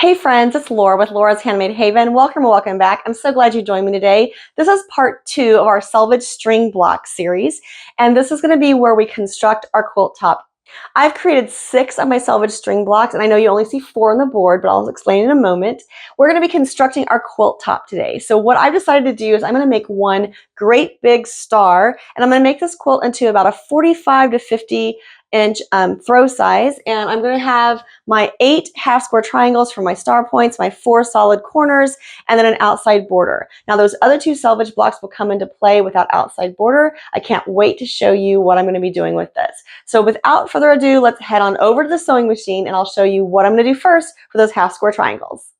Hey friends, it's Laura with Laura's Handmade Haven. Welcome back. I'm so glad you joined me today. This is part 2 of our Selvage String Block series, and this is going to be where we construct our quilt top. I've created 6 of my selvage string blocks, and I know you only see 4 on the board, but I'll explain in a moment. We're going to be constructing our quilt top today. So what I've decided to do is I'm going to make one great big star, and I'm going to make this quilt into about a 45 to 50 inch throw size, and I'm going to have my 8 half square triangles for my star points, my 4 solid corners, and then an outside border. Now those other 2 selvage blocks will come into play without outside border. I can't wait to show you what I'm going to be doing with this. So without further ado, let's head on over to the sewing machine and I'll show you what I'm going to do first for those half square triangles.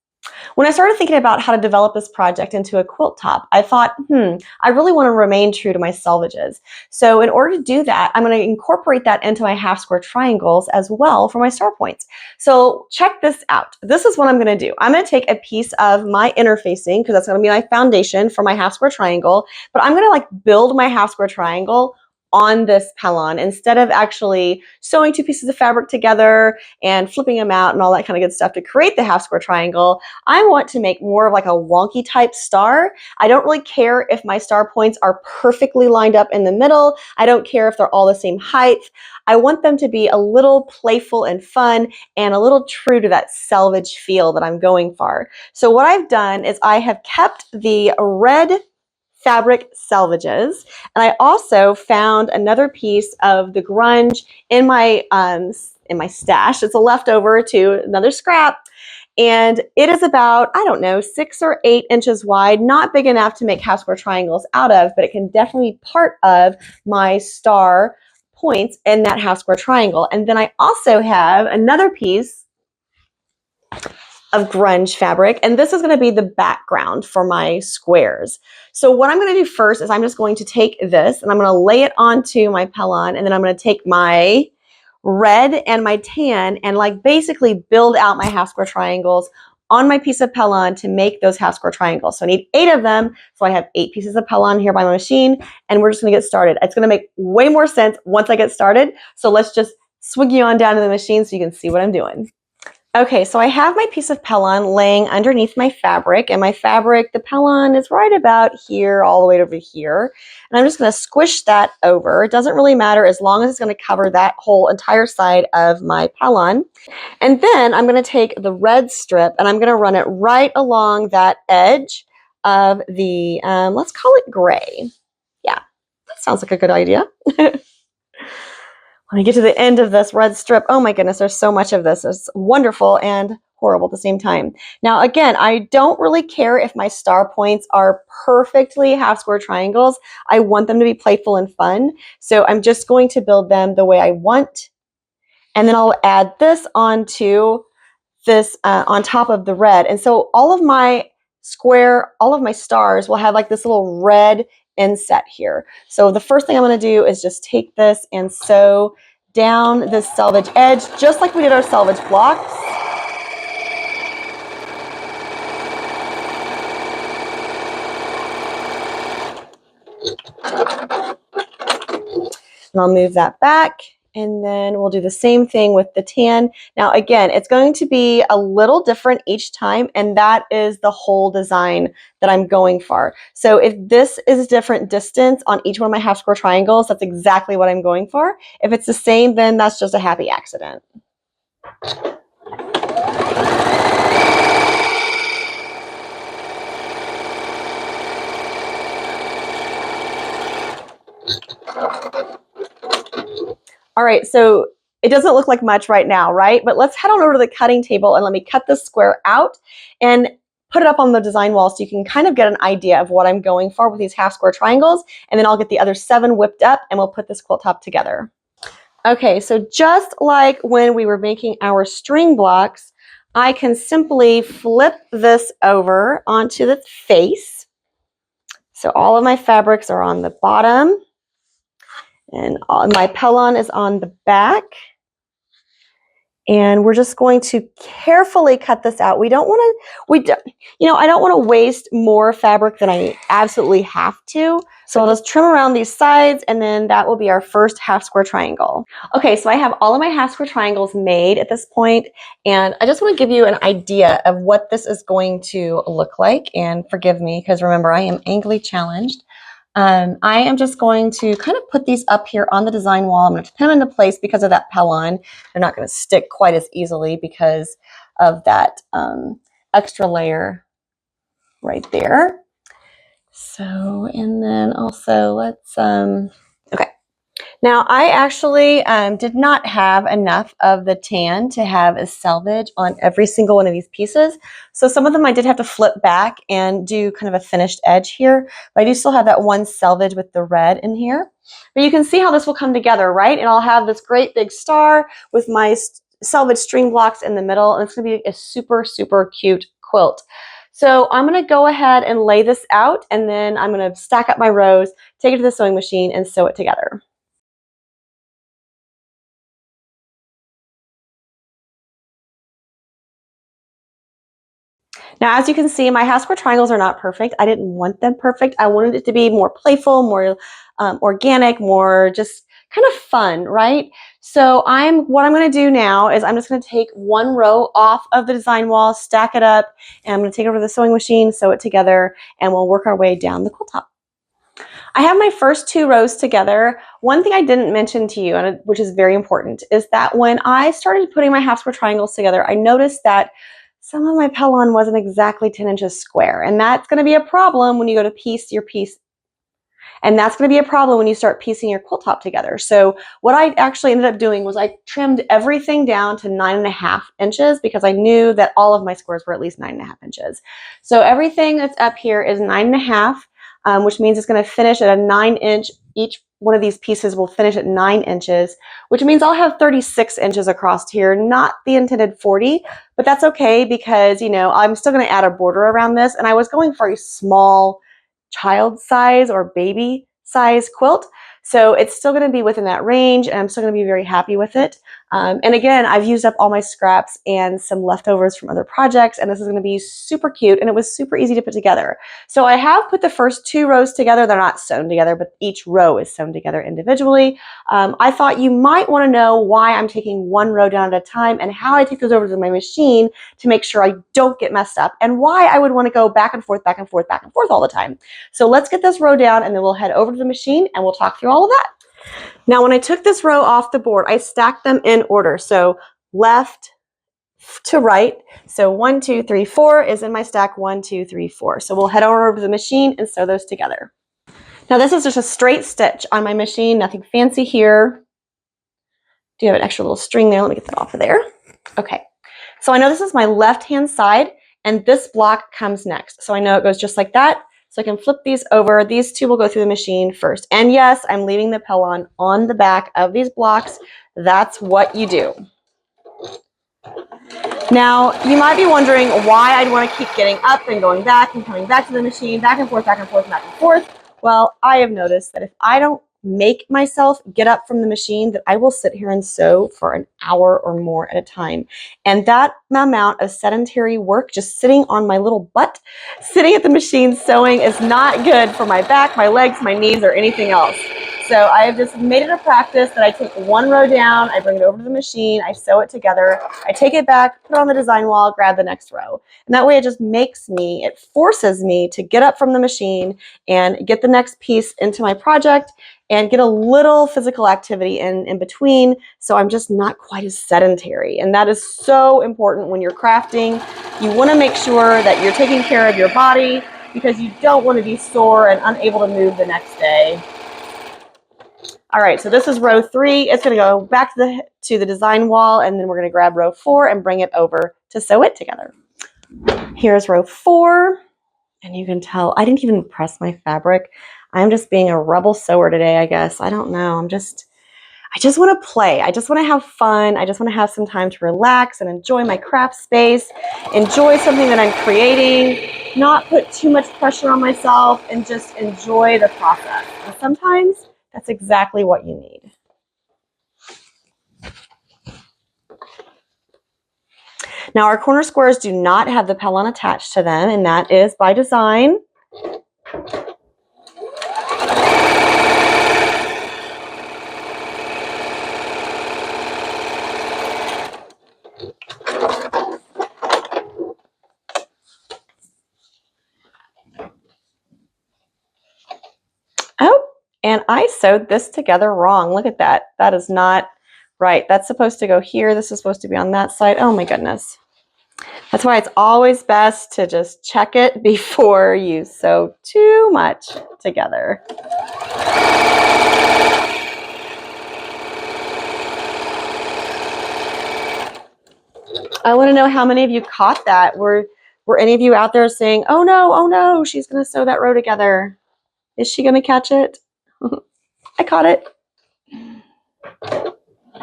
When I started thinking about how to develop this project into a quilt top, I thought, I really want to remain true to my selvages. So in order to do that, I'm going to incorporate that into my half square triangles as well for my star points. So check this out. This is what I'm going to do. I'm going to take a piece of my interfacing, because that's going to be my foundation for my half square triangle, but I'm going to build my half square triangle on this pellon instead of actually sewing 2 pieces of fabric together and flipping them out and all that kind of good stuff to create the half square triangle. I want to make more of like a wonky type star. I don't really care if my star points are perfectly lined up in the middle. I don't care if they're all the same height. I want them to be a little playful and fun and a little true to that selvage feel that I'm going for. So what I've done is I have kept the red fabric selvages, and I also found another piece of the grunge in my stash. It's a leftover to another scrap, and it is about, I don't know, 6 or 8 inches wide, not big enough to make half square triangles out of, but it can definitely be part of my star points in that half square triangle. And then I also have another piece of grunge fabric, and this is going to be the background for my squares. So what I'm going to do first is I'm just going to take this and I'm going to lay it onto my pellon, and then I'm going to take my red and my tan and basically build out my half square triangles on my piece of pellon to make those half square triangles. So I need 8 of them. So I have 8 pieces of pellon here by my machine, and we're just going to get started. It's going to make way more sense once I get started. So let's just swing you on down to the machine so you can see what I'm doing. Okay, so I have my piece of pellon laying underneath my fabric, and my fabric, the pellon is right about here, all the way over here. And I'm just going to squish that over. It doesn't really matter as long as it's going to cover that whole entire side of my pellon. And then I'm going to take the red strip and I'm going to run it right along that edge of the, let's call it gray. Yeah, that sounds like a good idea. When I get to the end of this red strip, oh my goodness, there's so much of this. It's wonderful and horrible at the same time. Now, again, I don't really care if my star points are perfectly half square triangles. I want them to be playful and fun. So I'm just going to build them the way I want. And then I'll add this onto this on top of the red. And so all of my stars will have this little red inset here. So the first thing I'm going to do is just take this and sew down this selvage edge, just like we did our selvage blocks. And I'll move that back. And then we'll do the same thing with the tan. Now, again, it's going to be a little different each time, and that is the whole design that I'm going for. So if this is a different distance on each one of my half square triangles, that's exactly what I'm going for. If it's the same, then that's just a happy accident. All right, so it doesn't look like much right now, right? But let's head on over to the cutting table and let me cut this square out and put it up on the design wall so you can kind of get an idea of what I'm going for with these half square triangles. And then I'll get the other 7 whipped up and we'll put this quilt top together. Okay, so just like when we were making our string blocks, I can simply flip this over onto the face. So all of my fabrics are on the bottom. And my pellon is on the back. And we're just going to carefully cut this out. We don't want to, I don't want to waste more fabric than I absolutely have to. So I'll just trim around these sides, and then that will be our first half square triangle. Okay, so I have all of my half square triangles made at this point, and I just want to give you an idea of what this is going to look like. And forgive me, because remember, I am angrily challenged. I am just going to kind of put these up here on the design wall. I'm going to pin them into place because of that pellon. They're not going to stick quite as easily because of that extra layer right there. So, and then also let's, okay. Now I actually did not have enough of the tan to have a selvage on every single one of these pieces. So some of them I did have to flip back and do kind of a finished edge here, but I do still have that one selvage with the red in here. But you can see how this will come together, right? And I'll have this great big star with my selvage string blocks in the middle, and it's gonna be a super, super cute quilt. So I'm gonna go ahead and lay this out, and then I'm gonna stack up my rows, take it to the sewing machine, and sew it together. Now, as you can see, my half square triangles are not perfect. I didn't want them perfect. I wanted it to be more playful, more organic, more just kind of fun, right? So what I'm going to do now is I'm just going to take one row off of the design wall, stack it up, and I'm going to take it over to the sewing machine, sew it together, and we'll work our way down the quilt top. I have my first two rows together. One thing I didn't mention to you, and which is very important, is that when I started putting my half square triangles together, I noticed that some of my pellon wasn't exactly 10 inches square. And that's going to be a problem when you go to piece your piece. And that's going to be a problem when you start piecing your quilt top together. So what I actually ended up doing was I trimmed everything down to 9.5 inches because I knew that all of my squares were at least 9.5 inches. So everything that's up here is 9.5, which means it's going to finish at a 9-inch. Each one of these pieces will finish at 9 inches, which means I'll have 36 inches across here, not the intended 40, but that's okay because, I'm still going to add a border around this. And I was going for a small child size or baby size quilt. So it's still going to be within that range, and I'm still going to be very happy with it. And again, I've used up all my scraps and some leftovers from other projects, and this is going to be super cute, and it was super easy to put together. So I have put the first two rows together. They're not sewn together, but each row is sewn together individually. I thought you might want to know why I'm taking one row down at a time and how I take those over to my machine to make sure I don't get messed up, and why I would want to go back and forth, back and forth, back and forth all the time. So let's get this row down, and then we'll head over to the machine and we'll talk through all of that. Now, when I took this row off the board, I stacked them in order. So left to right. So 1, 2, 3, 4 is in my stack 1, 2, 3, 4. So we'll head over to the machine and sew those together. Now this is just a straight stitch on my machine, nothing fancy here. Do you have an extra little string there? Let me get that off of there. Okay. So I know this is my left-hand side, and this block comes next. So I know it goes just like that. So I can flip these over. These two will go through the machine first. And yes, I'm leaving the pellon on the back of these blocks. That's what you do. Now, you might be wondering why I'd want to keep getting up and going back and coming back to the machine, back and forth, back and forth, back and forth. Well, I have noticed that if I don't make myself get up from the machine, that I will sit here and sew for an hour or more at a time. And that amount of sedentary work, just sitting on my little butt, sitting at the machine sewing, is not good for my back, my legs, my knees, or anything else. So I have just made it a practice that I take one row down, I bring it over to the machine, I sew it together, I take it back, put it on the design wall, grab the next row. And that way it just it forces me to get up from the machine and get the next piece into my project and get a little physical activity in between, so I'm just not quite as sedentary. And that is so important when you're crafting. You want to make sure that you're taking care of your body because you don't want to be sore and unable to move the next day. All right, so this is row 3. It's going to go back to the design wall, and then we're going to grab row 4 and bring it over to sew it together. Here's row 4, and you can tell I didn't even press my fabric. I'm just being a rebel sewer today, I guess. I don't know. I just want to play. I just want to have fun. I just want to have some time to relax and enjoy my craft space, enjoy something that I'm creating, not put too much pressure on myself, and just enjoy the process. And sometimes that's exactly what you need. Now our corner squares do not have the pellon attached to them, and that is by design. Oh, and I sewed this together wrong. Look at that. That is not right. That's supposed to go here. This is supposed to be on that side. Oh my goodness. That's why it's always best to just check it before you sew too much together. I want to know how many of you caught that. Were any of you out there saying, oh no, she's going to sew that row together? Is she going to catch it? I caught it.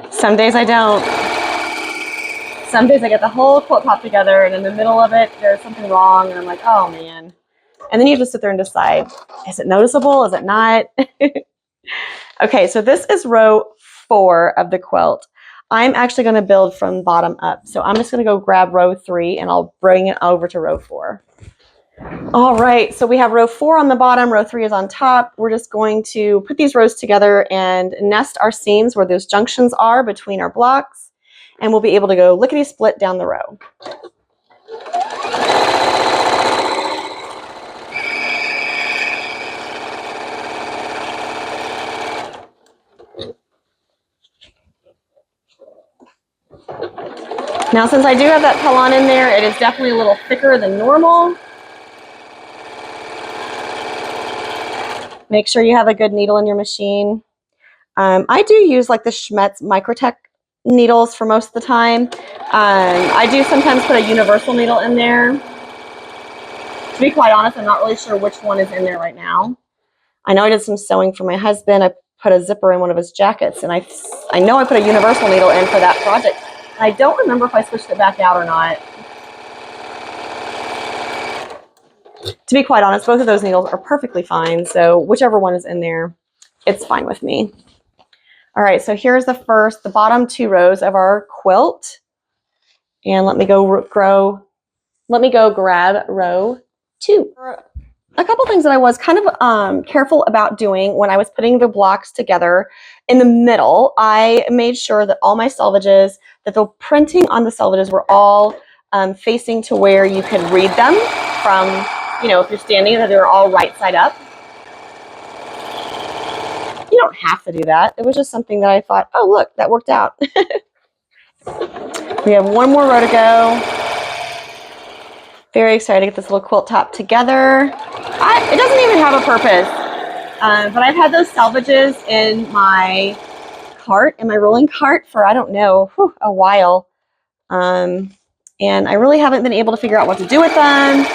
Some days I don't. Some days I get the whole quilt top together, and in the middle of it, there's something wrong, and I'm like, oh man. And then you have to sit there and decide, is it noticeable? Is it not? Okay, so this is row 4 of the quilt. I'm actually going to build from bottom up. So I'm just going to go grab row 3 and I'll bring it over to row 4. All right, so we have row 4 on the bottom, row 3 is on top. We're just going to put these rows together and nest our seams where those junctions are between our blocks, and we'll be able to go lickety-split down the row. Now, since I do have that pellon in there, it is definitely a little thicker than normal. Make sure you have a good needle in your machine. I do use like the Schmetz Microtech needles for most of the time. I do sometimes put a universal needle in there. To be quite honest, I'm not really sure which one is in there right now. I know I did some sewing for my husband. I put a zipper in one of his jackets, and I know I put a universal needle in for that project. I don't remember if I switched it back out or not. To be quite honest, both of those needles are perfectly fine, so whichever one is in there, it's fine with me. All right, so here's the bottom 2 rows of our quilt. And let me go grab row 2. A couple things that I was kind of careful about doing when I was putting the blocks together in the middle, I made sure that all my selvages, that the printing on the selvages were all facing to where you could read them from, you know, if you're standing, that they're all right side up. You don't have to do that. It was just something that I thought, oh, look, that worked out. We have one more row to go. Very excited to get this little quilt top together. It doesn't even have a purpose, but I've had those selvages in my cart, in my rolling cart for, I don't know, a while. And I really haven't been able to figure out what to do with them.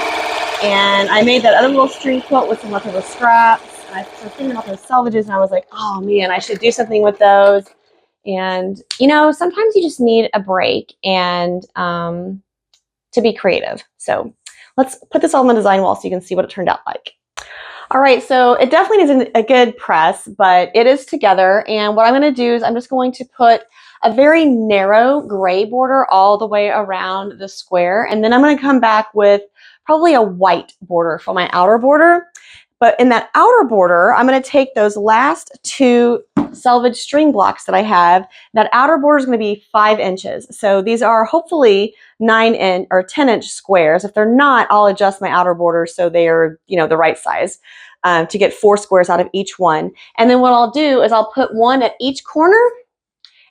And I made that other little string quilt with some leftover scraps. And I was thinking about those selvages, and I was like, oh man, I should do something with those. And, you know, sometimes you just need a break and to be creative. So let's put this all on the design wall so you can see what it turned out like. All right, so it definitely needs a good press, but it is together. And what I'm going to do is I'm just going to put a very narrow gray border all the way around the square. And then I'm going to come back with probably a white border for my outer border. But in that outer border, I'm going to take those last 2 selvage string blocks that I have. That outer border is going to be 5 inches. So these are hopefully 9 or 10-inch squares. If they're not, I'll adjust my outer border so they are, you know, the right size to get 4 squares out of each one. And then what I'll do is I'll put 1 at each corner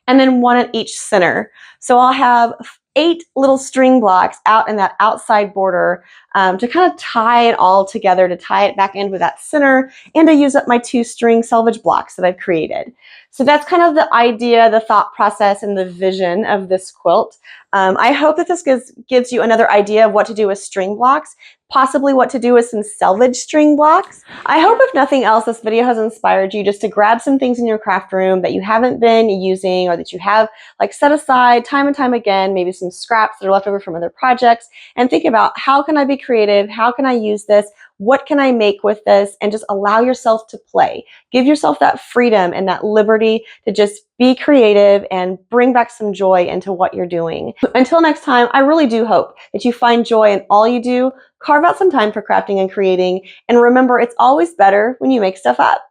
and then 1 at each center. So I'll have 8 little string blocks out in that outside border to kind of tie it all together, to tie it back in with that center, and to use up my 2 string selvage blocks that I've created. So that's kind of the idea, the thought process, and the vision of this quilt. I hope that this gives you another idea of what to do with string blocks, possibly what to do with some selvage string blocks. I hope if nothing else, this video has inspired you just to grab some things in your craft room that you haven't been using, or that you have like set aside time and time again, maybe some scraps that are left over from other projects, and think about, how can I be creative? How can I use this? what can I make with this, and just allow yourself to play. Give yourself that freedom and that liberty to just be creative and bring back some joy into what you're doing. Until next time, I really do hope that you find joy in all you do, carve out some time for crafting and creating, and remember, it's always better when you make stuff up.